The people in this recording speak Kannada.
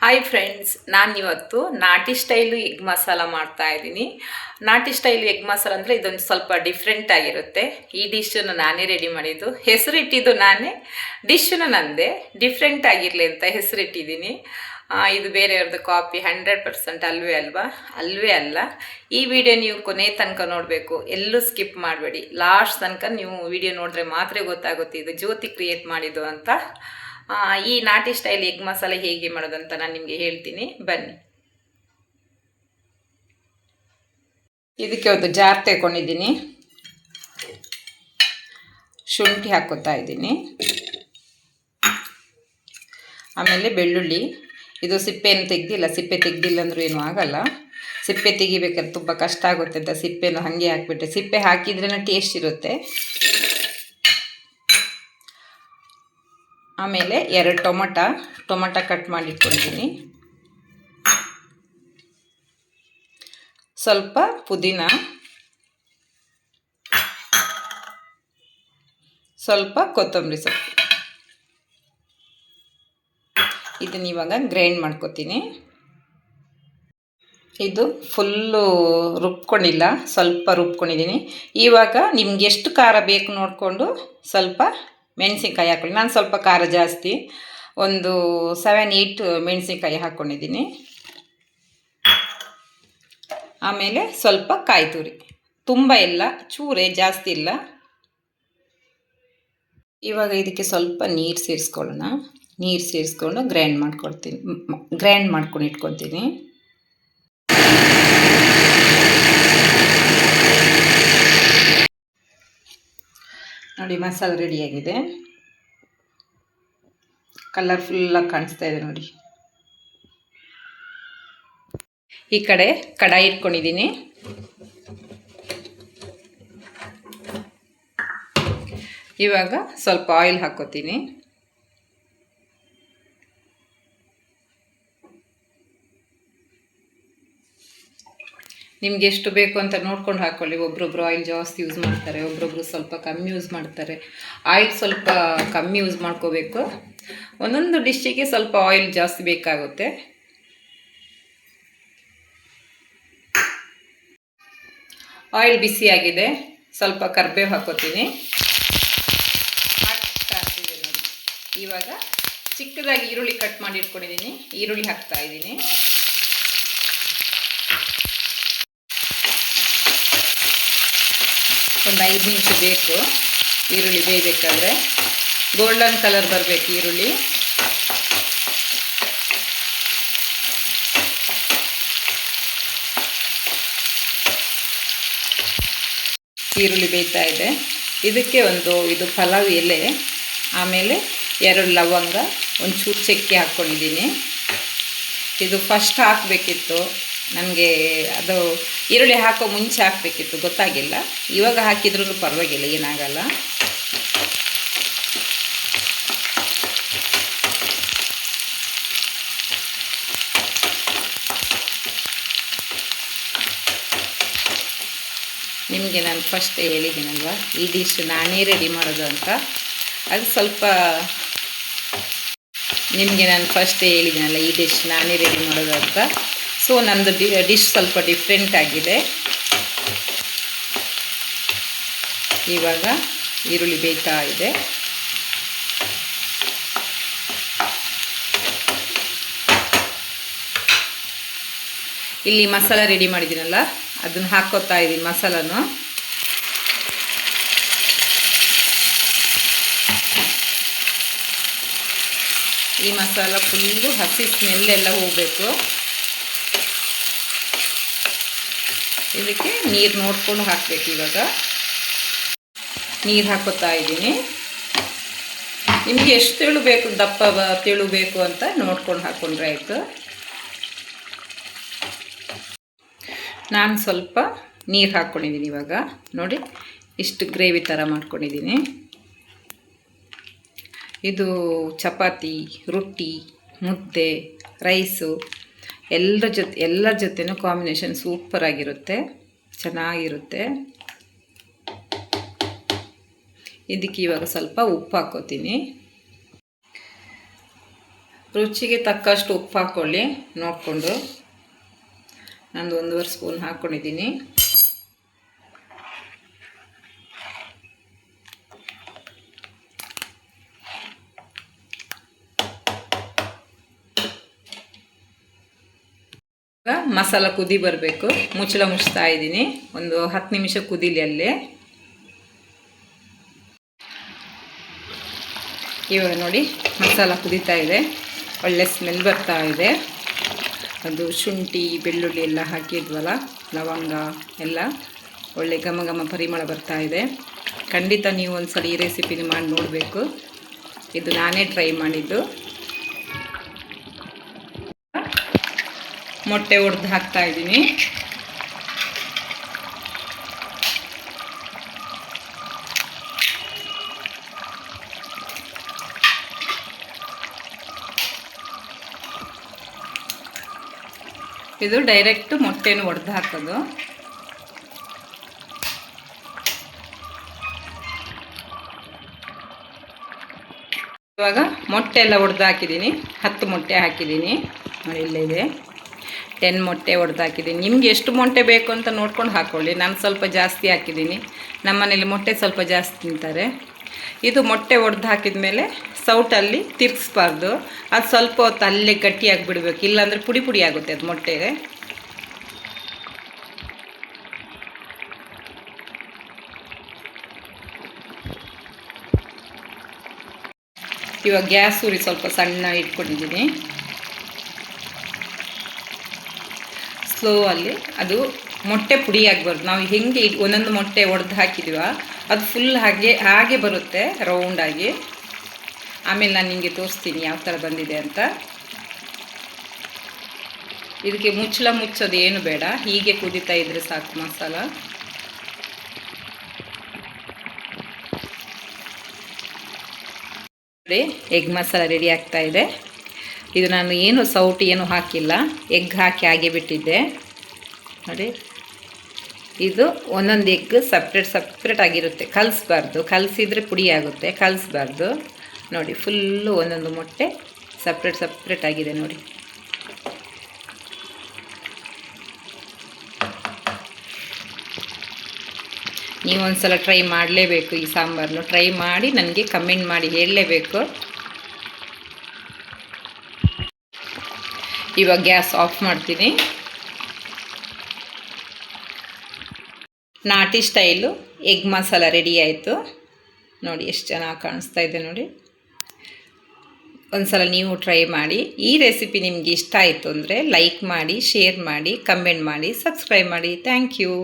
ಹಾಯ್ ಫ್ರೆಂಡ್ಸ್, ನಾನಿವತ್ತು ನಾಟಿ ಸ್ಟೈಲು ಎಗ್ ಮಸಾಲ ಮಾಡ್ತಾ ಇದ್ದೀನಿ. ನಾಟಿ ಸ್ಟೈಲು ಎಗ್ ಮಸಾಲ ಅಂದರೆ ಇದೊಂದು ಸ್ವಲ್ಪ ಡಿಫ್ರೆಂಟ್ ಆಗಿರುತ್ತೆ. ಈ ಡಿಶನ್ನು ನಾನೇ ರೆಡಿ ಮಾಡಿದ್ದು, ಹೆಸರಿಟ್ಟಿದ್ದು ನಾನೇ, ಡಿಶನ್ನು ನಂದೇ. ಡಿಫ್ರೆಂಟ್ ಆಗಿರಲಿ ಅಂತ ಹೆಸರಿಟ್ಟಿದ್ದೀನಿ. ಇದು ಬೇರೆಯವ್ರದ್ದು ಕಾಪಿ 100% ಅಲ್ವೇ ಅಲ್ವಾ? ಅಲ್ವೇ ಅಲ್ಲ. ಈ ವಿಡಿಯೋ ನೀವು ಕೊನೆ ತನಕ ನೋಡಬೇಕು, ಎಲ್ಲೂ ಸ್ಕಿಪ್ ಮಾಡಬೇಡಿ. ಲಾಸ್ಟ್ ತನಕ ನೀವು ವಿಡಿಯೋ ನೋಡಿದ್ರೆ ಮಾತ್ರ ಗೊತ್ತಾಗುತ್ತೆ ಇದು ಜ್ಯೋತಿ ಕ್ರಿಯೇಟ್ ಮಾಡಿದ್ದು ಅಂತ. ಈ ನಾಟಿ ಸ್ಟೈಲ್ ಎಗ್ ಮಸಾಲೆ ಹೇಗೆ ಮಾಡೋದಂತ ನಾನು ನಿಮಗೆ ಹೇಳ್ತೀನಿ, ಬನ್ನಿ. ಇದಕ್ಕೆ ಒಂದು ಜಾರ್ ತಗೊಂಡಿದ್ದೀನಿ, ಶುಂಠಿ ಹಾಕೋತಾ ಇದ್ದೀನಿ, ಆಮೇಲೆ ಬೆಳ್ಳುಳ್ಳಿ. ಇದು ಸಿಪ್ಪೆಯನ್ನು ತೆಗ್ದಿಲ್ಲ, ಸಿಪ್ಪೆ ತೆಗ್ದಿಲ್ಲ ಅಂದ್ರೂ ಏನೂ ಆಗಲ್ಲ. ಸಿಪ್ಪೆ ತೆಗಿಬೇಕಾದ್ರೆ ತುಂಬ ಕಷ್ಟ ಆಗುತ್ತೆ ಅಂತ ಸಿಪ್ಪೆನೂ ಹಾಗೆ ಹಾಕ್ಬಿಟ್ಟೆ. ಸಿಪ್ಪೆ ಹಾಕಿದ್ರೇ ಟೇಸ್ಟ್ ಇರುತ್ತೆ. ಆಮೇಲೆ 2 ಟೊಮಟ ಕಟ್ ಮಾಡಿ ಇಟ್ಕೊಂಡಿದ್ದೀನಿ, ಸ್ವಲ್ಪ ಪುದೀನ, ಸ್ವಲ್ಪ ಕೊತ್ತಂಬರಿ ಸೊಪ್ಪು. ಇದನ್ನ ಇವಾಗ ಗ್ರೈಂಡ್ ಮಾಡ್ಕೊತೀನಿ. ಇದು ಫುಲ್ಲು ರುಬ್ಕೊಂಡಿಲ್ಲ, ಸ್ವಲ್ಪ ರುಬ್ಕೊಂಡಿದ್ದೀನಿ. ಇವಾಗ ನಿಮ್ಗೆ ಎಷ್ಟು ಖಾರ ಬೇಕು ನೋಡಿಕೊಂಡು ಸ್ವಲ್ಪ ಮೆಣಸಿನ್ಕಾಯಿ ಹಾಕ್ಕೊಳ್ಳಿ. ನಾನು ಸ್ವಲ್ಪ ಖಾರ ಜಾಸ್ತಿ, ಒಂದು 7-8 ಮೆಣಸಿನ್ಕಾಯಿ ಹಾಕ್ಕೊಂಡಿದ್ದೀನಿ. ಆಮೇಲೆ ಸ್ವಲ್ಪ ಕಾಯಿ ತುರಿ, ತುಂಬ ಇಲ್ಲ, ಚೂರೇ, ಜಾಸ್ತಿ ಇಲ್ಲ. ಇವಾಗ ಇದಕ್ಕೆ ಸ್ವಲ್ಪ ನೀರು ಸೇರಿಸ್ಕೊಳ್ಳೋಣ. ನೀರು ಸೇರಿಸ್ಕೊಂಡು ಗ್ರೈಂಡ್ ಮಾಡ್ಕೊಂಡು ಇಟ್ಕೊತೀನಿ. ನೋಡಿ, ಮಸಾಲೆ ರೆಡಿಯಾಗಿದೆ. ಕಲರ್ಫುಲ್ಲಾಗಿ ಕಾಣಿಸ್ತಾ ಇದೆ ನೋಡಿ. ಈ ಕಡೆ ಕಡಾಯಿ ಇಟ್ಕೊಂಡಿದ್ದೀನಿ. ಇವಾಗ ಸ್ವಲ್ಪ ಆಯಿಲ್ ಹಾಕ್ಕೋತೀನಿ. ನಿಮ್ಗೆ ಎಷ್ಟು ಬೇಕು ಅಂತ ನೋಡ್ಕೊಂಡು ಹಾಕ್ಕೊಳ್ಳಿ. ಒಬ್ರೊಬ್ರು ಆಯಿಲ್ ಜಾಸ್ತಿ ಯೂಸ್ ಮಾಡ್ತಾರೆ, ಒಬ್ರೊಬ್ರು ಸ್ವಲ್ಪ ಕಮ್ಮಿ ಯೂಸ್ ಮಾಡ್ತಾರೆ. ಆಯಿಲ್ ಸ್ವಲ್ಪ ಕಮ್ಮಿ ಯೂಸ್ ಮಾಡ್ಕೋಬೇಕು. ಒಂದೊಂದು ಡಿಶ್ಶಿಗೆ ಸ್ವಲ್ಪ ಆಯಿಲ್ ಜಾಸ್ತಿ ಬೇಕಾಗುತ್ತೆ. ಆಯಿಲ್ ಬಿಸಿಯಾಗಿದೆ, ಸ್ವಲ್ಪ ಕರಿಬೇವು ಹಾಕ್ಕೋತೀನಿ. ಹಾಕ್ತಾಯಿದ್ದೀನಿ ನೋಡಿ. ಇವಾಗ ಚಿಕ್ಕದಾಗಿ ಈರುಳ್ಳಿ ಕಟ್ ಮಾಡಿ ಇಟ್ಕೊಂಡಿದ್ದೀನಿ, ಈರುಳ್ಳಿ ಹಾಕ್ತಾ ಇದ್ದೀನಿ. ಒಂದು 5 ನಿಮಿಷ ಬೇಕು ಈರುಳ್ಳಿ ಬೇಯಬೇಕಾದ್ರೆ. ಗೋಲ್ಡನ್ ಕಲರ್ ಬರಬೇಕು ಈರುಳ್ಳಿ. ಈರುಳ್ಳಿ ಬೇಯ್ತಾ ಇದೆ. ಇದಕ್ಕೆ ಇದು ಪಲಾವ್ ಎಲೆ, ಆಮೇಲೆ 2 ಲವಂಗ, ಒಂದು ಚೂರು ಚಕ್ಕೆ ಹಾಕ್ಕೊಂಡಿದ್ದೀನಿ. ಇದು ಫಸ್ಟ್ ಹಾಕಬೇಕಿತ್ತು ನನಗೆ, ಅದು ಈರುಳ್ಳಿ ಹಾಕೋ ಮುಂಚೆ ಹಾಕಬೇಕಿತ್ತು, ಗೊತ್ತಾಗಿಲ್ಲ. ಇವಾಗ ಹಾಕಿದ್ರೂ ಪರವಾಗಿಲ್ಲ, ಏನಾಗಲ್ಲ. ನಿಮಗೆ ನಾನು ಫಸ್ಟ್ ಹೇಳಿದ್ದೀನಲ್ವ, ಈ ಡಿಶ್ ನಾನೇ ರೆಡಿ ಮಾಡೋದು ಅಂತ. ಅದು ಸ್ವಲ್ಪ ನಿಮಗೆ ನಾನು ಫಸ್ಟ್ ಹೇಳಿದ್ದೀನಲ್ಲ, ಈ ಡಿಶ್ ನಾನೇ ರೆಡಿ ಮಾಡೋದು ಅಂತ. ಸೊ ನಮ್ಮದು ಡಿಶ್ ಸ್ವಲ್ಪ ಡಿಫ್ರೆಂಟ್ ಆಗಿದೆ. ಇವಾಗ ಈರುಳ್ಳಿ ಬೇಯ್ತಾ ಇದೆ. ಇಲ್ಲಿ ಮಸಾಲ ರೆಡಿ ಮಾಡಿದ್ದೀನಲ್ಲ, ಅದನ್ನು ಹಾಕ್ಕೋತಾ ಇದ್ದೀನಿ ಮಸಾಲನು. ಈ ಮಸಾಲ ಫುಲ್ಲು ಹಸಿ ಸ್ಮೆಲ್ಲೆಲ್ಲ ಹೋಗಬೇಕು. ಇದಕ್ಕೆ ನೀರು ನೋಡಿಕೊಂಡು ಹಾಕಬೇಕು. ಇವಾಗ ನೀರು ಹಾಕೋತಾ ಇದ್ದೀನಿ. ನಿಮಗೆ ಎಷ್ಟು ತೆಳು ಬೇಕು, ದಪ್ಪ ತೆಳು ಬೇಕು ಅಂತ ನೋಡ್ಕೊಂಡು ಹಾಕ್ಕೊಂಡ್ರೆ ಆಯಿತು. ನಾನು ಸ್ವಲ್ಪ ನೀರು ಹಾಕ್ಕೊಂಡಿದ್ದೀನಿ. ಇವಾಗ ನೋಡಿ, ಇಷ್ಟು ಗ್ರೇವಿ ಥರ ಮಾಡ್ಕೊಂಡಿದ್ದೀನಿ. ಇದು ಚಪಾತಿ, ರೊಟ್ಟಿ, ಮುದ್ದೆ, ರೈಸು ಎಲ್ಲರ ಜೊತೆನೂ ಕಾಂಬಿನೇಷನ್ ಸೂಪರಾಗಿರುತ್ತೆ, ಚೆನ್ನಾಗಿರುತ್ತೆ. ಇದಕ್ಕೆ ಇವಾಗ ಸ್ವಲ್ಪ ಉಪ್ಪು ಹಾಕ್ಕೋತೀನಿ. ರುಚಿಗೆ ತಕ್ಕಷ್ಟು ಉಪ್ಪು ಹಾಕ್ಕೊಳ್ಳಿ ನೋಡಿಕೊಂಡು. ನಂದು 1.5 ಸ್ಪೂನ್ ಹಾಕ್ಕೊಂಡಿದ್ದೀನಿ. ಮಸಾಲ ಕುದಿ ಬರಬೇಕು. ಮುಚ್ಚಳ ಮುಚ್ತಾ ಇದ್ದೀನಿ. ಒಂದು 10 ನಿಮಿಷ ಕುದೀಲಿ ಅಲ್ಲೇ. ಇವಾಗ ನೋಡಿ ಮಸಾಲ ಕುದೀತಾ ಇದೆ, ಒಳ್ಳೆ ಸ್ಮೆಲ್ ಬರ್ತಾ ಇದೆ. ಅದು ಶುಂಠಿ ಬೆಳ್ಳುಳ್ಳಿ ಎಲ್ಲ ಹಾಕಿದ್ವಲ್ಲ, ಲವಂಗ ಎಲ್ಲ ಒಳ್ಳೆ ಘಮ ಘಮ ಪರಿಮಳ ಬರ್ತಾ ಇದೆ. ಖಂಡಿತ ನೀವು ಒಂದ್ಸಲ ಈ ರೆಸಿಪಿನ ಮಾಡಿ ನೋಡಬೇಕು. ಇದು ನಾನೇ ಟ್ರೈ ಮಾಡಿದ್ದು. ಮೊಟ್ಟೆ ಒಡೆದು ಹಾಕ್ತಾ ಇದ್ದೀನಿ. ಇದು ಡೈರೆಕ್ಟ್ ಮೊಟ್ಟೆನ ಒಡೆದು ಹಾಕೋದು. ಇವಾಗ ಮೊಟ್ಟೆ ಎಲ್ಲ ಒಡೆದು ಹಾಕಿದ್ದೀನಿ. 10 ಮೊಟ್ಟೆ ಹಾಕಿದ್ದೀನಿ. ನೋಡಿ ಇಲ್ಲಿದೆ 10 ಮೊಟ್ಟೆ ಒಡೆದು ಹಾಕಿದ್ದೀನಿ. ನಿಮ್ಗೆ ಎಷ್ಟು ಮೊಟ್ಟೆ ಬೇಕು ಅಂತ ನೋಡ್ಕೊಂಡು ಹಾಕ್ಕೊಳ್ಳಿ. ನಾನು ಸ್ವಲ್ಪ ಜಾಸ್ತಿ ಹಾಕಿದ್ದೀನಿ. ನಮ್ಮ ಮನೇಲಿ ಮೊಟ್ಟೆ ಸ್ವಲ್ಪ ಜಾಸ್ತಿ ತಿಂತಾರೆ. ಇದು ಮೊಟ್ಟೆ ಒಡೆದು ಹಾಕಿದ ಮೇಲೆ ಸೌಟಲ್ಲಿ ತಿರ್ಗಿಸ್ಬಾರ್ದು. ಅದು ಸ್ವಲ್ಪ ಹೊತ್ತು ಅಲ್ಲೇ ಗಟ್ಟಿಯಾಗಿ ಬಿಡಬೇಕು, ಇಲ್ಲಾಂದರೆ ಪುಡಿ ಪುಡಿ ಆಗುತ್ತೆ ಅದು ಮೊಟ್ಟೆಗೆ. ಇವಾಗ ಗ್ಯಾಸ್ ಉರಿ ಸ್ವಲ್ಪ ಸಣ್ಣ ಇಟ್ಕೊಂಡಿದ್ದೀನಿ. ಸ್ಲೋ ಅಲ್ಲಿ ಅದು ಮೊಟ್ಟೆ ಪುಡಿ ಆಗಬಾರ್ದು. ನಾವು ಹೆಂಗೆ ಒಂದೊಂದು ಮೊಟ್ಟೆ ಒಡೆದು ಹಾಕಿದ್ದೀವ ಅದು ಫುಲ್ ಹಾಗೆ ಬರುತ್ತೆ ರೌಂಡಾಗಿ. ಆಮೇಲೆ ನಾನು ನಿಮಗೆ ತೋರಿಸ್ತೀನಿ ಯಾವ ಥರ ಬಂದಿದೆ ಅಂತ. ಇದಕ್ಕೆ ಮುಚ್ಚಳ ಮುಚ್ಚೋದು ಏನು ಬೇಡ, ಹೀಗೆ ಕುದೀತಾ ಇದ್ರೆ ಸಾಕು ಮಸಾಲ. ನೋಡಿ ಎಗ್ ಮಸಾಲ ರೆಡಿ ಆಗ್ತಾ ಇದೆ. ಇದು ನಾನು ಏನು ಸೌಟು ಏನು ಹಾಕಿಲ್ಲ, ಎಗ್ ಹಾಕಿ ಹಾಗೆ ಬಿಟ್ಟಿದ್ದೆ. ನೋಡಿ ಇದು ಒಂದೊಂದು ಎಗ್ ಸಪ್ರೇಟ್ ಆಗಿರುತ್ತೆ, ಕಲಿಸ್ಬಾರ್ದು. ಕಲಸಿದ್ರೆ ಪುಡಿ ಆಗುತ್ತೆ, ಕಲಿಸ್ಬಾರ್ದು. ನೋಡಿ ಫುಲ್ಲು ಒಂದೊಂದು ಮೊಟ್ಟೆ ಸಪ್ರೇಟ್ ಆಗಿದೆ ನೋಡಿ. ನೀವು ಒಂದ್ಸಲ ಟ್ರೈ ಮಾಡಲೇಬೇಕು ಈ ಸಾಂಬಾರನ್ನು. ಟ್ರೈ ಮಾಡಿ ನನಗೆ ಕಮೆಂಟ್ ಮಾಡಿ ಹೇಳಲೇಬೇಕು. ಇವಾಗ ಗ್ಯಾಸ್ ಆಫ್ ಮಾಡ್ತೀನಿ. ನಾಟಿ ಸ್ಟೈಲು ಎಗ್ ಮಸಾಲ ರೆಡಿ ಆಯಿತು. ನೋಡಿ ಎಷ್ಟು ಚೆನ್ನಾಗಿ ಕಾಣಿಸ್ತಾ ಇದೆ ನೋಡಿ. ಒಂದ್ಸಲ ನೀವು ಟ್ರೈ ಮಾಡಿ. ಈ ರೆಸಿಪಿ ನಿಮಗೆ ಇಷ್ಟ ಆಯಿತು ಅಂದರೆ ಲೈಕ್ ಮಾಡಿ, ಶೇರ್ ಮಾಡಿ, ಕಮೆಂಟ್ ಮಾಡಿ, ಸಬ್ಸ್ಕ್ರೈಬ್ ಮಾಡಿ. Thank you.